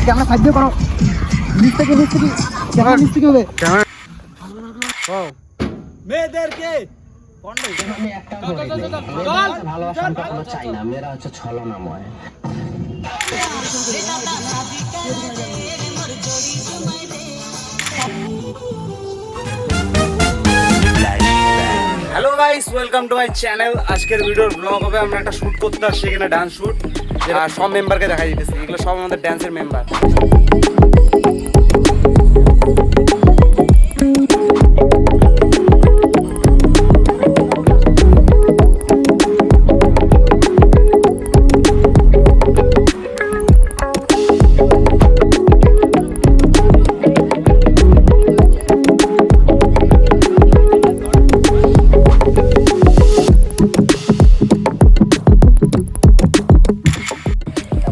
Camera side দিয়ে করো, নিচ থেকে ক্যামেরা নিচ থেকে হবে। মেয়েদেরকে আমি একটা ভালোবাসা কখনো চাই না, মেয়েরা হচ্ছে ছলনাময়। Hello guys, welcome to my channel. আজকের ভিডিওর ব্লগ হবে, আমরা একটা শুট করতে আসছি এখানে, ডান্স শুট। সব মেম্বারকে দেখা দিতেছি, এগুলো সব আমাদের ড্যান্সের মেম্বার।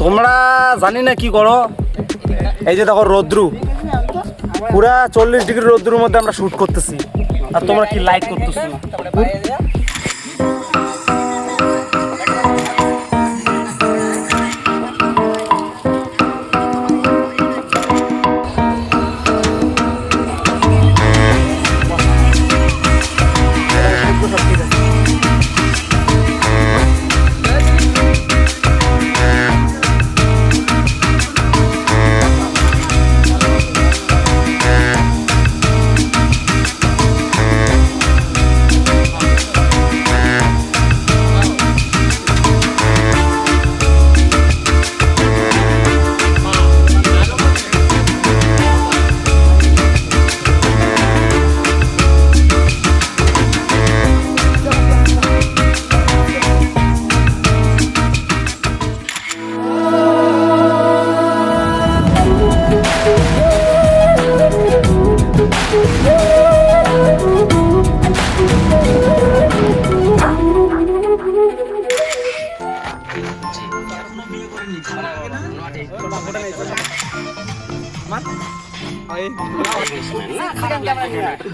তোমরা জানি না কি করো, এই যে দেখো রৌদ্রু, পুরা 40 ডিগ্রি রৌদ্রুর মধ্যে আমরা শুট করতেছি, আর তোমরা কি লাইট করতেছো না?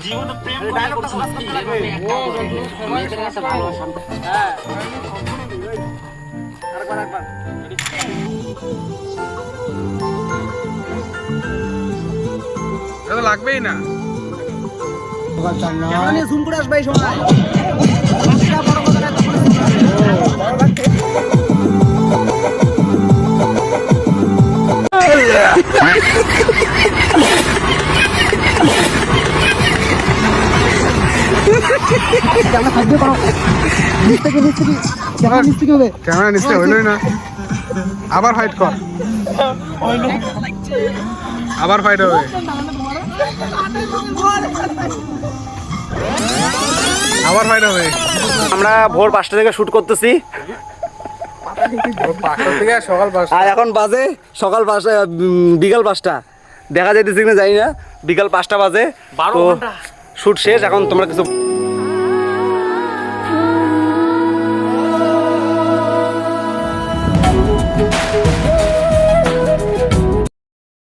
জীবনে প্রেম লাগবেই না। জুম করে আসবে এই সময়। ক্যামেরা সাইড দিয়ে করো, নিচ থেকে ক্যামেরা নিচ থেকে হবে। ক্যামেরা নিচে হইলই না, আবার ফাইট কর, আবার ফাইট হবে, আবার ফাইট হবে। আমরা ভোর 5টা থেকে শুট করতেছি, সকাল 5টা, আর এখন বাজে সকাল 5টা, বিকাল 5টা, দেখা যাইতেছি কিনা জানি না, বিকাল 5টা বাজে। তো শুট শেষ, এখন তোমরা কিছু